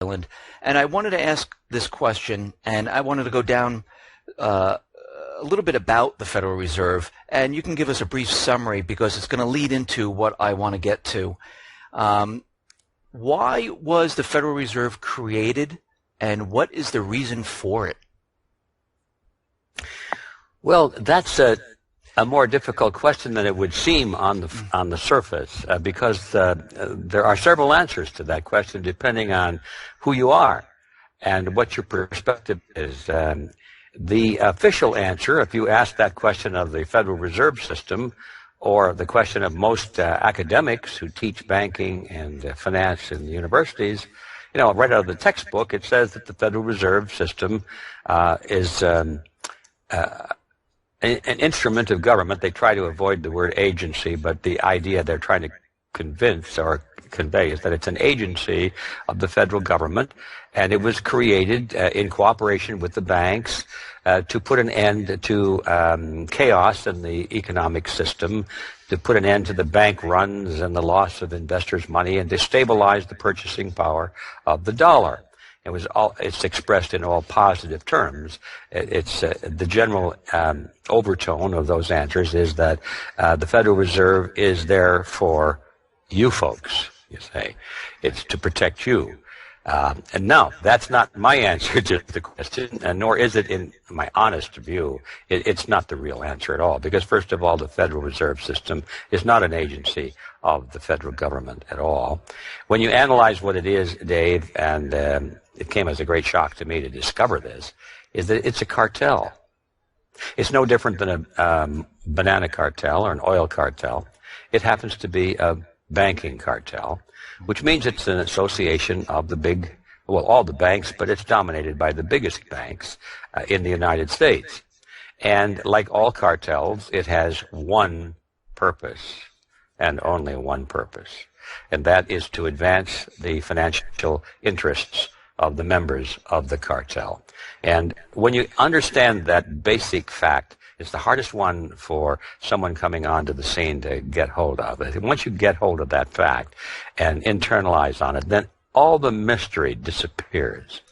Island. And I wanted to ask this question, and I wanted to go down a little bit about the Federal Reserve, and you can give us a brief summary because it's going to lead into what I want to get to. Why was the Federal Reserve created, and what is the reason for it? Well, that's a more difficult question than it would seem on the surface, because there are several answers to that question depending on who you are and what your perspective is. The official answer, if you ask that question of the Federal Reserve System, or the question of most academics who teach banking and finance in the universities, right out of the textbook, it says that the Federal Reserve System is an instrument of government. They try to avoid the word agency, but the idea they're trying to convince or convey is that it's an agency of the federal government, and it was created in cooperation with the banks to put an end to chaos in the economic system, to put an end to the bank runs and the loss of investors' money, and to stabilize the purchasing power of the dollar. It's expressed in all positive terms. It's the general overtone of those answers is that the Federal Reserve is there for you folks, you say. It's to protect you. And no, that's not my answer to the question, and nor is it, in my honest view, it's not the real answer at all. Because first of all, the Federal Reserve System is not an agency of the federal government at all. When you analyze what it is, Dave, and it came as a great shock to me to discover this, is that it's a cartel. It's no different than a banana cartel or an oil cartel. It happens to be a banking cartel, which means it's an association of all the banks, but it's dominated by the biggest banks in the United States. And like all cartels, it has one purpose, and only one purpose, and that is to advance the financial interests of the members of the cartel. And when you understand that basic fact, it's the hardest one for someone coming onto the scene to get hold of. Once you get hold of that fact and internalize on it, then all the mystery disappears.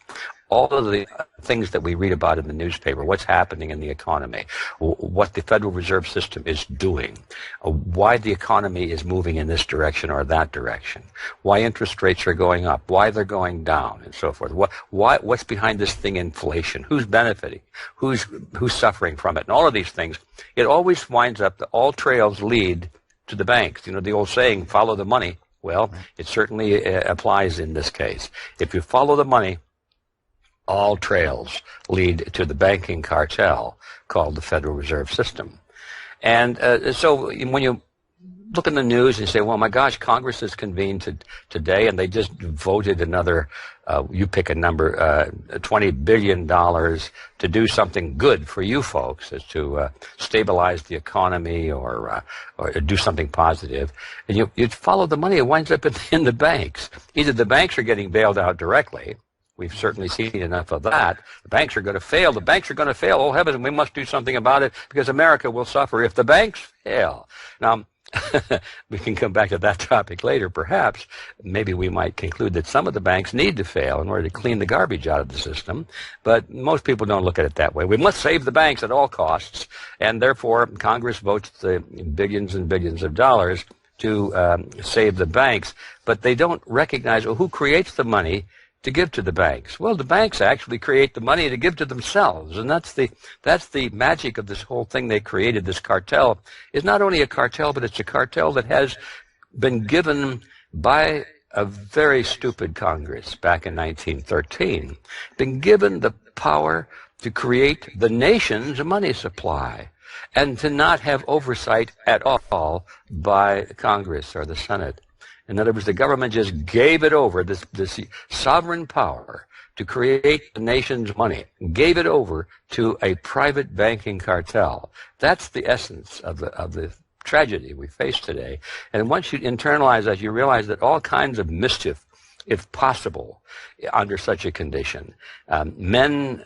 All of the things that we read about in the newspaper, what's happening in the economy, what the Federal Reserve System is doing, why the economy is moving in this direction or that direction, why interest rates are going up, why they're going down, and so forth. What's behind this thing, inflation? Who's benefiting? Who's suffering from it? And all of these things, it always winds up that all trails lead to the banks. The old saying, follow the money. Well, it certainly applies in this case. If you follow the money, all trails lead to the banking cartel called the Federal Reserve System. And so when you look in the news and say, well, my gosh, Congress has convened today and they just voted another, you pick a number, $20 billion to do something good for you folks, as to stabilize the economy or do something positive. And you follow the money, it winds up in the banks. Either the banks are getting bailed out directly. We've certainly seen enough of that. The banks are going to fail. The banks are going to fail. Oh, heavens, we must do something about it because America will suffer if the banks fail. Now, we can come back to that topic later, perhaps. Maybe we might conclude that some of the banks need to fail in order to clean the garbage out of the system. But most people don't look at it that way. We must save the banks at all costs, and therefore Congress votes the billions and billions of dollars to save the banks. But they don't recognize, well, who creates the money to give to the banks? Well, the banks actually create the money to give to themselves, and that's the magic of this whole thing they created. This cartel is not only a cartel, but it's a cartel that has been given by a very stupid Congress back in 1913, been given the power to create the nation's money supply and to not have oversight at all by Congress or the Senate. In other words, the government just gave it over, this sovereign power to create the nation's money, gave it over to a private banking cartel. That's the essence of the tragedy we face today. And once you internalize that, you realize that all kinds of mischief, if possible, under such a condition. Men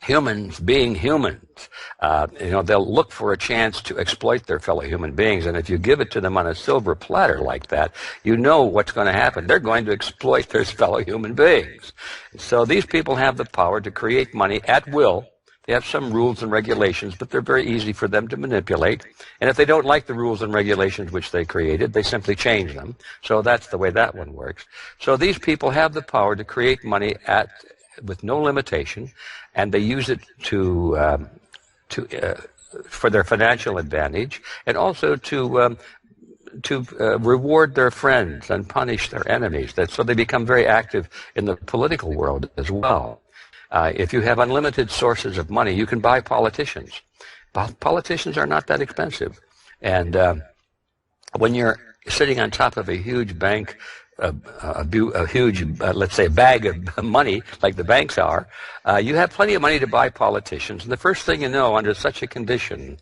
humans being humans. They'll look for a chance to exploit their fellow human beings, and if you give it to them on a silver platter like that, you know what's going to happen. They're going to exploit their fellow human beings. So these people have the power to create money at will. They have some rules and regulations, but they're very easy for them to manipulate. And if they don't like the rules and regulations which they created, they simply change them. So that's the way that one works. So these people have the power to create money with no limitation, and they use it for their financial advantage, and also to reward their friends and punish their enemies. So they become very active in the political world as well. If you have unlimited sources of money, you can buy politicians. Politicians are not that expensive. And when you're sitting on top of a huge bank, a huge, let's say, bag of money, like the banks are, you have plenty of money to buy politicians. And the first thing you know, under such a condition,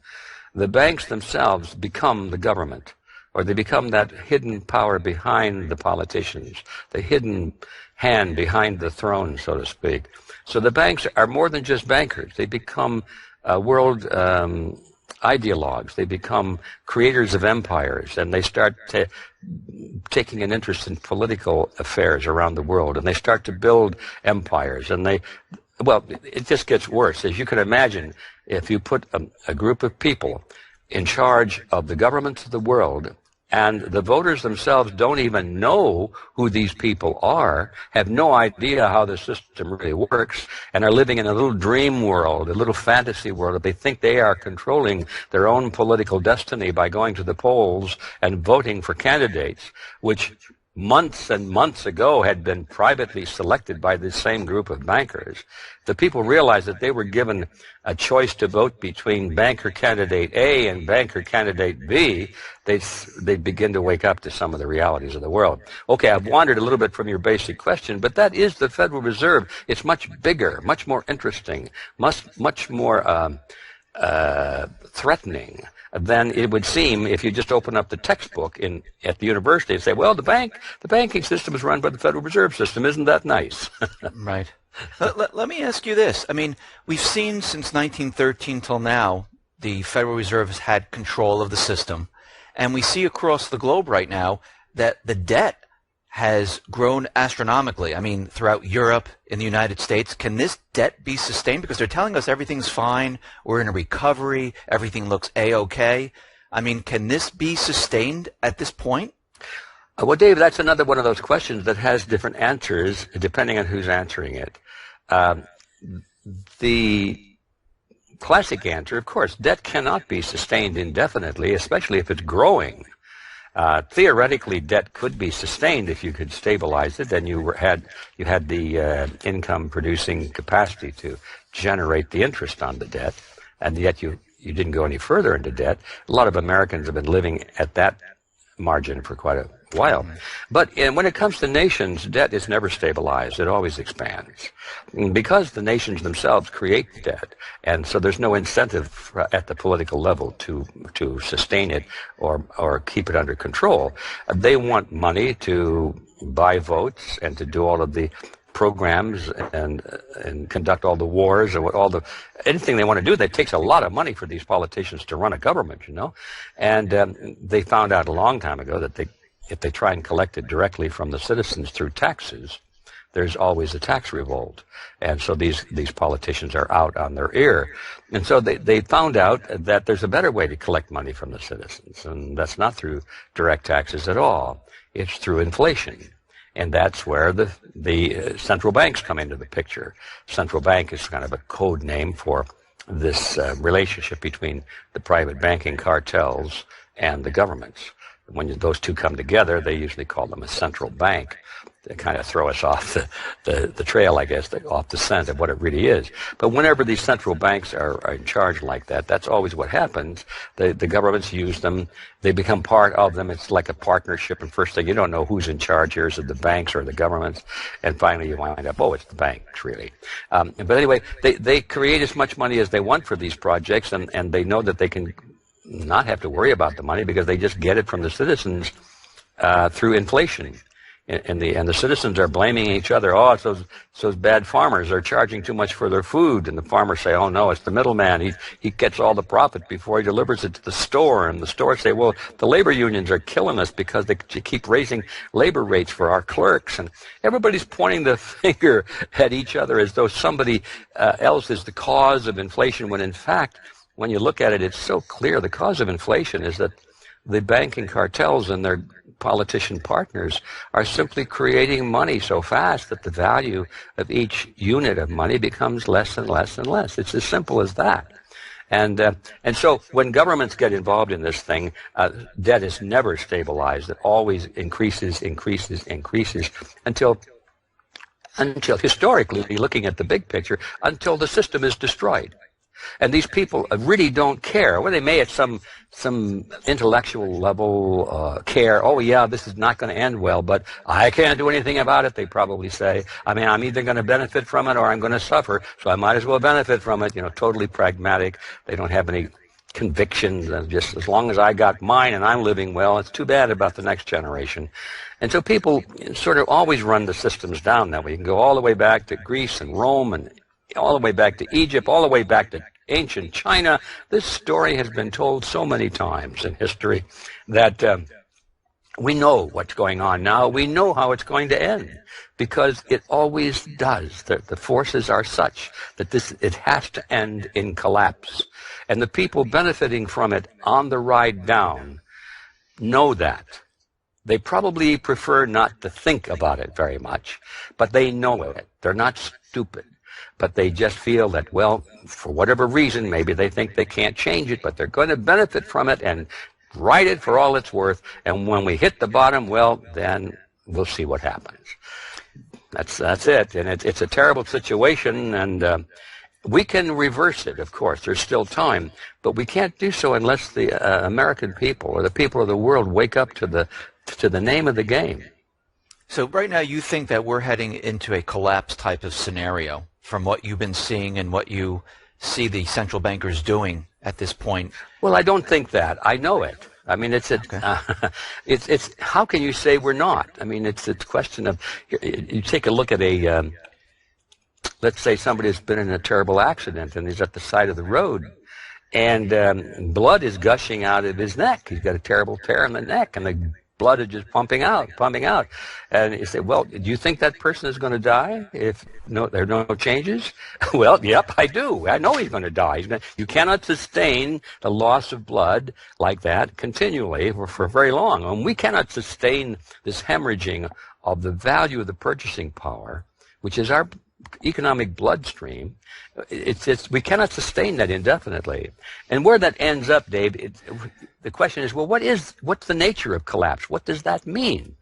the banks themselves become the government, or they become that hidden power behind the politicians, the hidden hand behind the throne, so to speak. So the banks are more than just bankers. They become world ideologues. They become creators of empires, and they start taking an interest in political affairs around the world, and they start to build empires. And it just gets worse. As you can imagine, if you put a group of people in charge of the governments of the world, and the voters themselves don't even know who these people are, have no idea how the system really works, and are living in a little dream world, a little fantasy world. They think they are controlling their own political destiny by going to the polls and voting for candidates, which months and months ago had been privately selected by this same group of bankers. The people realized that they were given a choice to vote between banker candidate A and banker candidate B. They'd begin to wake up to some of the realities of the world. Okay, I've wandered a little bit from your basic question, but that is the Federal Reserve. It's much bigger, much more interesting, much more threatening than it would seem if you just open up the textbook at the university and say, well, the banking system is run by the Federal Reserve System. Isn't that nice? Right. Let me ask you this. I mean, we've seen since 1913 till now, the Federal Reserve has had control of the system. And we see across the globe right now that the debt has grown astronomically. I mean, throughout Europe, in the United States. Can this debt be sustained? Because they're telling us everything's fine, we're in a recovery, everything looks A-OK. I mean, can this be sustained at this point? Well, Dave, that's another one of those questions that has different answers depending on who's answering it. The classic answer, of course, debt cannot be sustained indefinitely, especially if it's growing. Theoretically, debt could be sustained if you could stabilize it, and you had the income-producing capacity to generate the interest on the debt, and yet you didn't go any further into debt. A lot of Americans have been living at that margin for quite a while. But when it comes to nations, debt is never stabilized. It always expands. Because the nations themselves create debt, and so there's no incentive at the political level to sustain it or keep it under control. They want money to buy votes and to do all of the programs and conduct all the wars and anything they want to do. That takes a lot of money for these politicians to run a government, you know. And they found out a long time ago that if they try and collect it directly from the citizens through taxes, there's always a tax revolt. And so these politicians are out on their ear. And so they found out that there's a better way to collect money from the citizens, and that's not through direct taxes at all. It's through inflation. And that's where the central banks come into the picture. Central bank is kind of a code name for this relationship between the private banking cartels and the governments. When those two come together, they usually call them a central bank. They kind of throw us off the trail, I guess, off the scent of what it really is. But whenever these central banks are in charge like that, that's always what happens. The governments use them. They become part of them. It's like a partnership. And first thing, you don't know who's in charge here. Is it the banks or the governments? And finally, you wind up, it's the banks, really. But anyway, they create as much money as they want for these projects, and they know that they can not have to worry about the money because they just get it from the citizens through inflation. And the citizens are blaming each other. Oh, it's those bad farmers. They're charging too much for their food. And the farmers say, oh, no, it's the middleman. He gets all the profit before he delivers it to the store. And the store say, well, the labor unions are killing us because they keep raising labor rates for our clerks. And everybody's pointing the finger at each other as though somebody else is the cause of inflation, when in fact, when you look at it, it's so clear the cause of inflation is that the banking cartels and their politician partners are simply creating money so fast that the value of each unit of money becomes less and less and less. It's as simple as that. And so when governments get involved in this thing, debt is never stabilized. It always increases until historically, looking at the big picture, until the system is destroyed. And these people really don't care. Well, they may at some intellectual level care. Oh, yeah, this is not going to end well, but I can't do anything about it, they probably say. I mean, I'm either going to benefit from it or I'm going to suffer, so I might as well benefit from it. Totally pragmatic. They don't have any convictions. Just as long as I got mine and I'm living well, it's too bad about the next generation. And so people sort of always run the systems down that way. You can go all the way back to Greece and Rome and all the way back to Egypt, all the way back to ancient China. This story has been told so many times in history that we know what's going on now. We know how it's going to end because it always does. The forces are such that it has to end in collapse. And the people benefiting from it on the ride down know that. They probably prefer not to think about it very much, but they know it. They're not stupid. But they just feel that, well, for whatever reason, maybe they think they can't change it, but they're going to benefit from it and ride it for all it's worth. And when we hit the bottom, well, then we'll see what happens. That's it. And it's a terrible situation, and we can reverse it, of course. There's still time. But we can't do so unless the American people or the people of the world wake up to the name of the game. So right now you think that we're heading into a collapse type of scenario from what you've been seeing and what you see the central bankers doing at this point? Well, I don't think that. I know it. I mean, it's how can you say we're not? I mean, it's a question of, you take a look at let's say somebody's been in a terrible accident and he's at the side of the road and blood is gushing out of his neck. He's got a terrible tear in the neck and the blood is just pumping out. And you say, well, do you think that person is going to die if there are no changes? Well, yep, I do. I know he's going to die. You cannot sustain the loss of blood like that continually for very long. And we cannot sustain this hemorrhaging of the value of the purchasing power, which is our economic bloodstream. We cannot sustain that indefinitely. And where that ends up, Dave, the question is, well, what's the nature of collapse? What does that mean?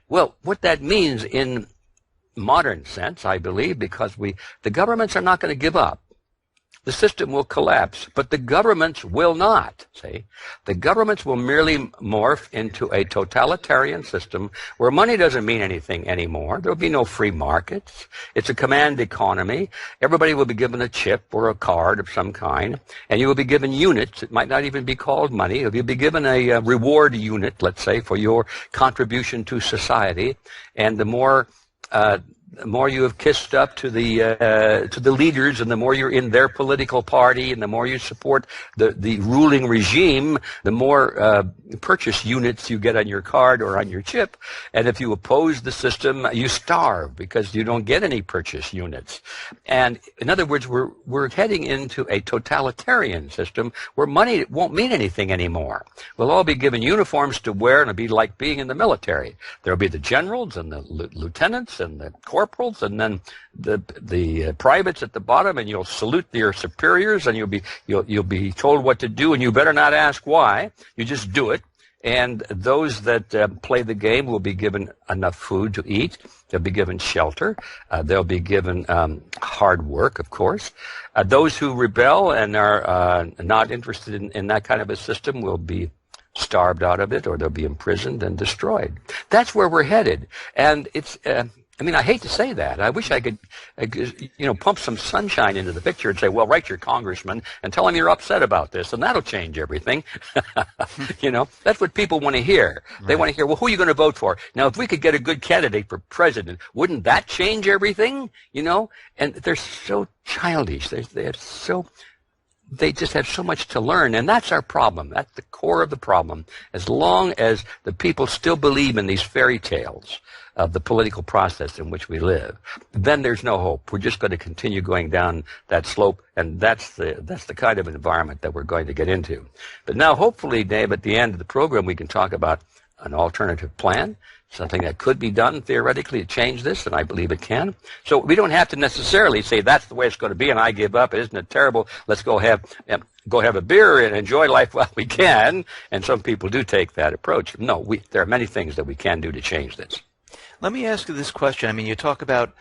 Well, what that means in modern sense, I believe, because the governments are not going to give up. The system will collapse, but the governments will not, see? The governments will merely morph into a totalitarian system where money doesn't mean anything anymore. There will be no free markets. It's a command economy. Everybody will be given a chip or a card of some kind, and you will be given units. It might not even be called money. You'll be given a reward unit, let's say, for your contribution to society, and the more you have kissed up to the leaders, and the more you're in their political party, and the more you support the ruling regime, the more purchase units you get on your card or on your chip. And if you oppose the system, you starve because you don't get any purchase units. And in other words, we're heading into a totalitarian system where money won't mean anything anymore. We'll all be given uniforms to wear, and it'll be like being in the military. There'll be the generals and the lieutenants and the corporals, and then the privates at the bottom, and you'll salute your superiors, and you'll be told what to do, and you better not ask why. You just do it. And those that play the game will be given enough food to eat. They'll be given shelter. They'll be given hard work, of course. Those who rebel and are not interested in that kind of a system will be starved out of it, or they'll be imprisoned and destroyed. That's where we're headed. And it's I mean, I hate to say that. I wish I could, pump some sunshine into the picture and say, well, write your congressman and tell him you're upset about this, and that'll change everything. That's what people want to hear. Right. They want to hear, well, who are you going to vote for? Now, if we could get a good candidate for president, wouldn't that change everything? And they're so childish. They just have so much to learn, and that's our problem. That's the core of the problem. As long as the people still believe in these fairy tales of the political process in which we live, then there's no hope. We're just going to continue going down that slope, and that's the kind of environment that we're going to get into. But now, hopefully, Dave, at the end of the program, we can talk about an alternative plan, something that could be done theoretically to change this, and I believe it can. So we don't have to necessarily say that's the way it's going to be, and I give up. Isn't it terrible? Let's go have a beer and enjoy life while we can. And some people do take that approach. No, there are many things that we can do to change this. Let me ask you this question. I mean, you talk about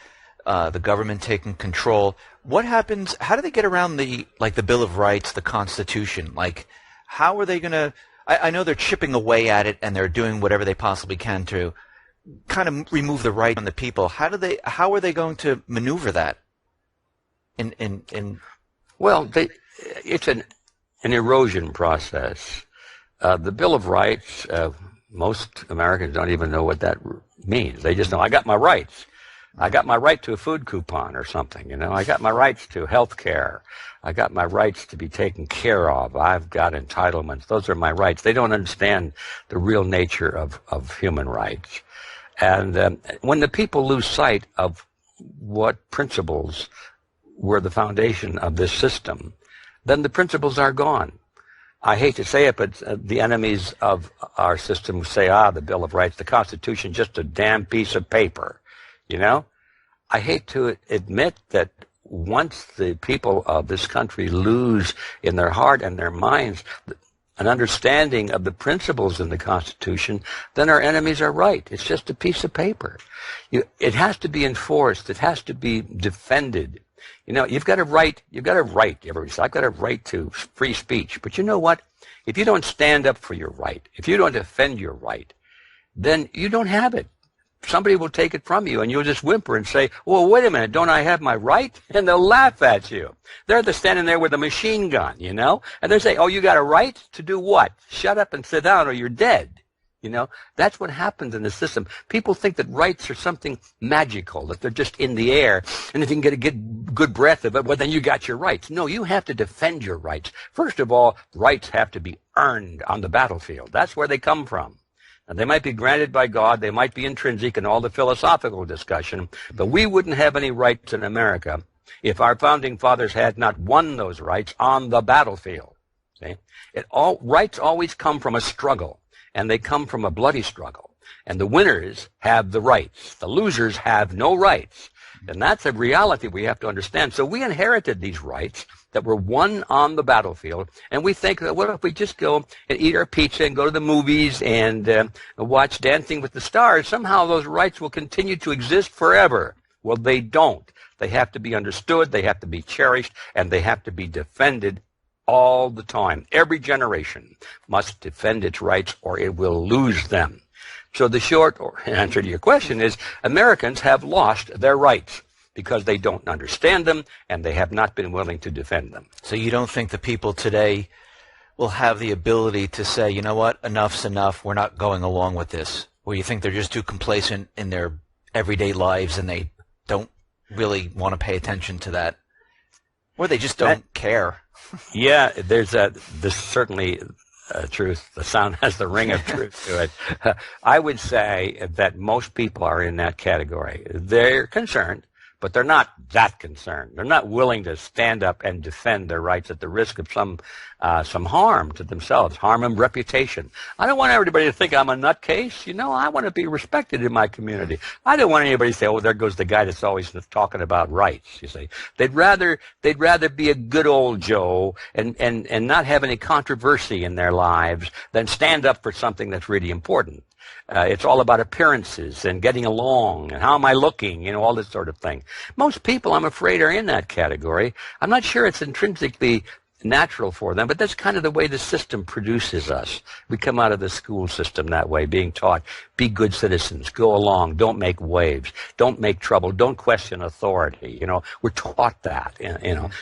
the government taking control. What happens? How do they get around the Bill of Rights, the Constitution? Like, how are they going to? I know they're chipping away at it, and they're doing whatever they possibly can to kind of remove the right from the people. How are they going to maneuver that? Well, it's an erosion process. The Bill of Rights. Most Americans don't even know what that means. They just know, I got my rights. I got my right to a food coupon or something, I got my rights to health care. I got my rights to be taken care of. I've got entitlements. Those are my rights. They don't understand the real nature of human rights. And when the people lose sight of what principles were the foundation of this system, then the principles are gone. I hate to say it, but the enemies of our system say, the Bill of Rights, the Constitution, just a damn piece of paper, I hate to admit that once the people of this country lose in their heart and their minds an understanding of the principles in the Constitution, then our enemies are right. It's just a piece of paper. It has to be enforced. It has to be defended. You've got a right, everybody says, I've got a right to free speech. But you know what? If you don't stand up for your right, if you don't defend your right, then you don't have it. Somebody will take it from you, and you'll just whimper and say, well, wait a minute, don't I have my right? And they'll laugh at you. They're standing there with a machine gun, and they say, oh, you got a right to do what? Shut up and sit down or you're dead. That's what happens in the system. People think that rights are something magical, that they're just in the air, and if you can get a good breath of it, well, then you got your rights. No, you have to defend your rights. First of all, rights have to be earned on the battlefield. That's where they come from. And they might be granted by God, they might be intrinsic in all the philosophical discussion, but we wouldn't have any rights in America if our founding fathers had not won those rights on the battlefield. See? Rights always come from a struggle. And they come from a bloody struggle. And the winners have the rights. The losers have no rights. And that's a reality we have to understand. So we inherited these rights that were won on the battlefield. And we think that, if we just go and eat our pizza and go to the movies and watch Dancing with the Stars, somehow those rights will continue to exist forever. Well, they don't. They have to be understood, they have to be cherished, and they have to be defended all the time. Every generation must defend its rights or it will lose them. So the short answer to your question is Americans have lost their rights because they don't understand them and they have not been willing to defend them. So you don't think the people today will have the ability to say, you know what, enough's enough, we're not going along with this? Or you think they're just too complacent in their everyday lives and they don't really want to pay attention to that? Or they just don't care? Yeah, there's certainly truth. The sound has the ring of truth to it. I would say that most people are in that category. They're concerned, but they're not that concerned. They're not willing to stand up and defend their rights at the risk of some harm to themselves, harm and reputation. I don't want everybody to think I'm a nutcase. I want to be respected in my community. I don't want anybody to say, oh, there goes the guy that's always talking about rights, you see. They'd rather be a good old Joe and not have any controversy in their lives than stand up for something that's really important. It's all about appearances and getting along and how am I looking, all this sort of thing. Most people, I'm afraid, are in that category. I'm not sure it's intrinsically natural for them, but that's kind of the way the system produces us. We come out of the school system that way, being taught, be good citizens, go along, don't make waves, don't make trouble, don't question authority. We're taught that.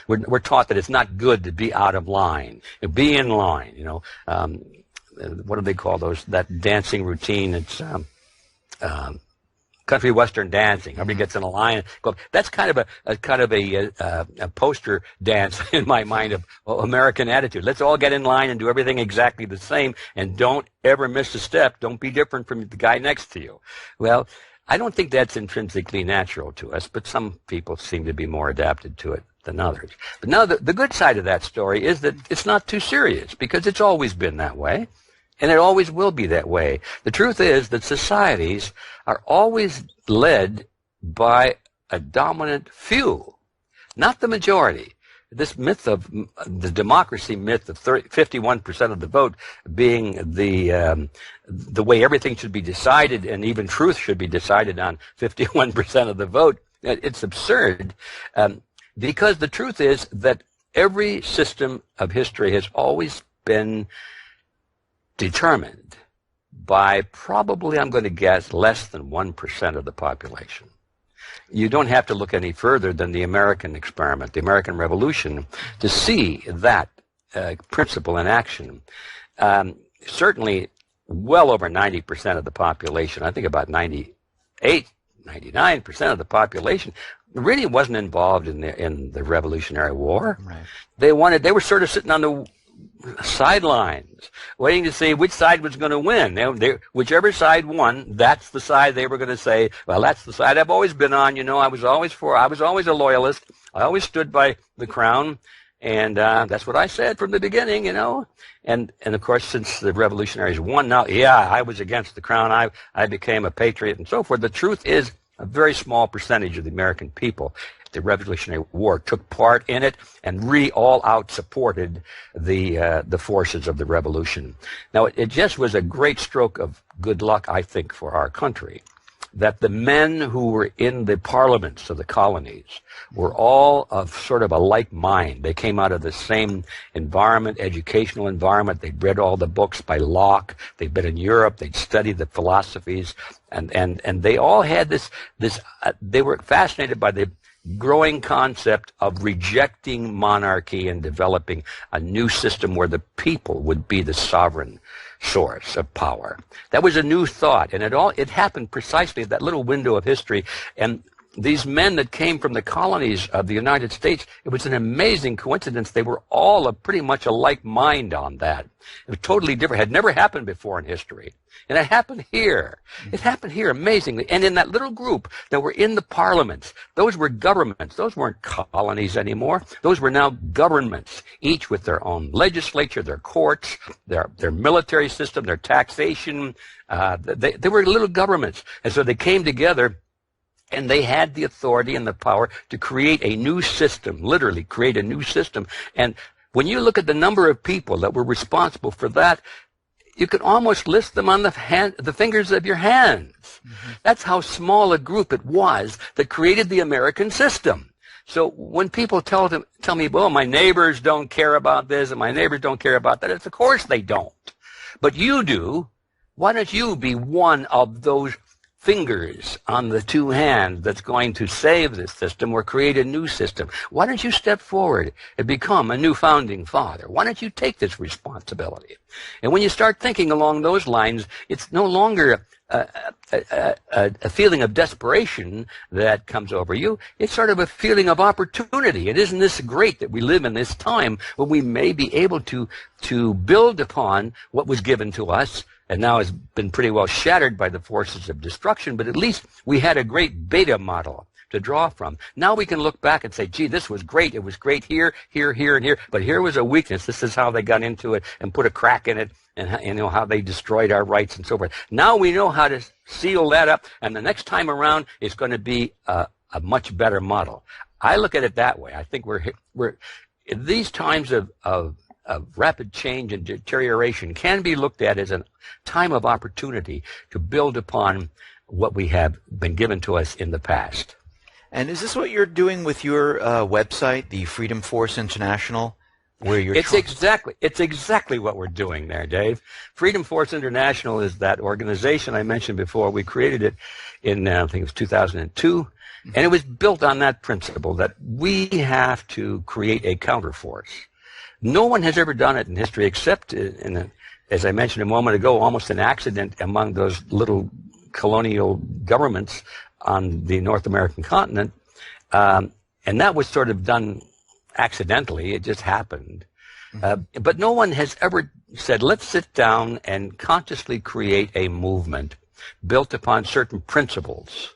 We're taught that it's not good to be out of line. Be in line. What do they call that dancing routine? It's country western dancing. Everybody gets in a line. That's kind of a poster dance in my mind of American attitude. Let's all get in line and do everything exactly the same, and don't ever miss a step. Don't be different from the guy next to you. Well, I don't think that's intrinsically natural to us, but some people seem to be more adapted to it than others. But now the good side of that story is that it's not too serious, because it's always been that way. And it always will be that way. The truth is that societies are always led by a dominant few, not the majority. This myth of the democracy myth of 51% of the vote being the way everything should be decided, and even truth should be decided on 51% of the vote, it's absurd. Because the truth is that every system of history has always been determined by probably, I'm going to guess, less than 1% of the population. You don't have to look any further than the American experiment, the American Revolution, to see that principle in action. Certainly, well over 90% of the population, I think about 99% of the population, really wasn't involved in the Revolutionary War. Right. They were sort of sitting on the sidelines, waiting to see which side was going to win. Whichever side won, that's the side they were going to say, well, that's the side I've always been on. I was always a loyalist. I always stood by the crown, and that's what I said from the beginning, And of course, since the revolutionaries won, now, I was against the crown. I became a patriot and so forth. The truth is, a very small percentage of the American people, the Revolutionary War, took part in it and really all out supported the forces of the revolution. Now, it just was a great stroke of good luck, I think, for our country, that the men who were in the parliaments of the colonies were all of sort of a like mind. They came out of the same environment, educational environment. They'd read all the books by Locke. They'd been in Europe. They'd studied the philosophies, and they all had this. They were fascinated by the growing concept of rejecting monarchy and developing a new system where the people would be the sovereign source of power. That was a new thought, and it happened precisely at that little window of history. And these men that came from the colonies of the United States, it was an amazing coincidence. They were all of pretty much a like mind on that. It was totally different. It had never happened before in history. And it happened here. It happened here amazingly. And in that little group that were in the parliaments, those were governments. Those weren't colonies anymore. Those were now governments, each with their own legislature, their courts, their military system, their taxation. They were little governments. And so they came together, and they had the authority and the power to create a new system, literally create a new system. And when you look at the number of people that were responsible for that, you could almost list them on the fingers of your hands. Mm-hmm. That's how small a group it was that created the American system. So when people tell me, well, my neighbors don't care about this and my neighbors don't care about that, it's of course they don't. But you do. Why don't you be one of those fingers on the two hands that's going to save this system or create a new system? Why don't you step forward and become a new founding father? Why don't you take this responsibility? And when you start thinking along those lines, it's no longer a feeling of desperation that comes over you. It's sort of a feeling of opportunity. And isn't this great that we live in this time when we may be able to build upon what was given to us and now has been pretty well shattered by the forces of destruction, but at least we had a great beta model to draw from. Now we can look back and say, gee, this was great. It was great here, here, here, and here, but here was a weakness. This is how they got into it and put a crack in it, and how they destroyed our rights and so forth. Now we know how to seal that up, and the next time around it's going to be a much better model. I look at it that way. I think we're in these times of rapid change and deterioration can be looked at as a time of opportunity to build upon what we have been given to us in the past. And is this what you're doing with your website, the Freedom Force International? where you're It's exactly what we're doing there, Dave. Freedom Force International is that organization I mentioned before. We created it in, I think it was 2002, and it was built on that principle that we have to create a counterforce. No one has ever done it in history except, as I mentioned a moment ago, almost an accident among those little colonial governments on the North American continent. And that was sort of done accidentally. It just happened. But no one has ever said, let's sit down and consciously create a movement built upon certain principles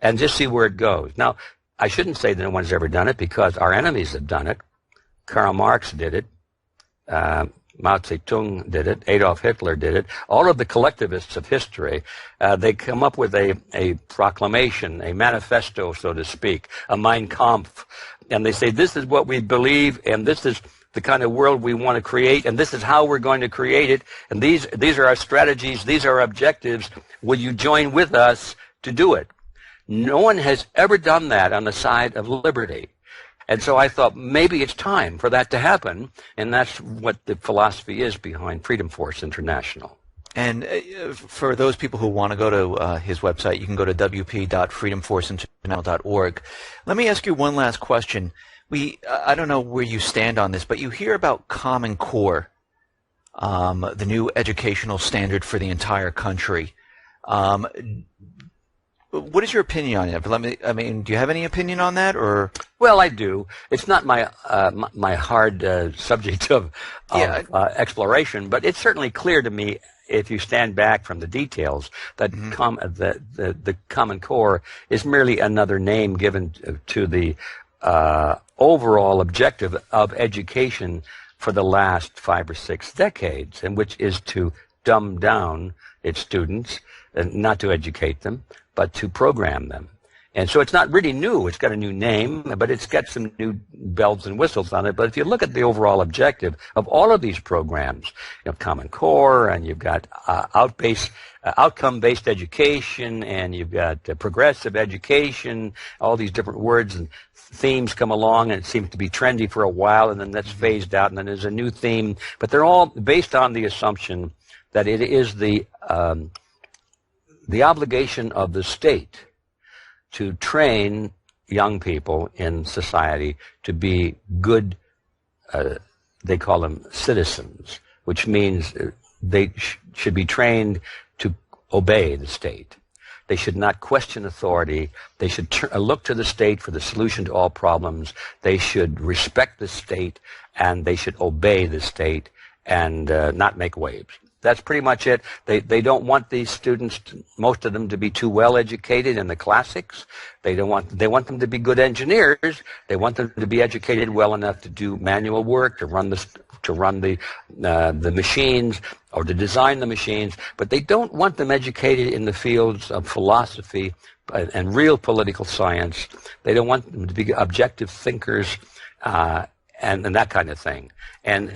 and just see where it goes. Now, I shouldn't say that no one's ever done it because our enemies have done it. Karl Marx did it. Mao Zedong did it. Adolf Hitler did it. All of the collectivists of history, they come up with a proclamation, a manifesto, so to speak, a Mein Kampf, and they say, this is what we believe, and this is the kind of world we want to create, and this is how we're going to create it, and these are our strategies, these are our objectives. Will you join with us to do it? No one has ever done that on the side of liberty. And so I thought maybe it's time for that to happen, and that's what the philosophy is behind Freedom Force International. And for those people who want to go to his website, you can go to wp.freedomforceinternational.org. Let me ask you one last question. I don't know where you stand on this, but you hear about Common Core, the new educational standard for the entire country. What is your opinion on it? Do you have any opinion on that, or? Well, I do. It's not my my hard subject of exploration, but it's certainly clear to me, if you stand back from the details, that the Common Core is merely another name given to the overall objective of education for the last 5 or 6 decades, and which is to dumb down its students, and not to educate them, but to program them. And so it's not really new. It's got a new name, but it's got some new bells and whistles on it. But if you look at the overall objective of all of these programs, you know, Common Core, and you've got outcome-based education, and you've got progressive education, all these different words and themes come along, and it seems to be trendy for a while, and then that's phased out, and then there's a new theme. But they're all based on the assumption that it is the obligation of the state to train young people in society to be good, they call them citizens, which means they should be trained to obey the state. They should not question authority. They should look to the state for the solution to all problems. They should respect the state, and they should obey the state and not make waves. That's pretty much it. They don't want these students, most of them, to be too well educated in the classics. They want them to be good engineers. They want them to be educated well enough to do manual work, to run the machines, or to design the machines. But they don't want them educated in the fields of philosophy and real political science. They don't want them to be objective thinkers and that kind of thing. And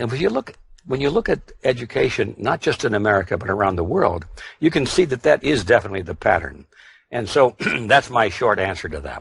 when you look at education, not just in America, but around the world, you can see that is definitely the pattern. And so that's my short answer to that one.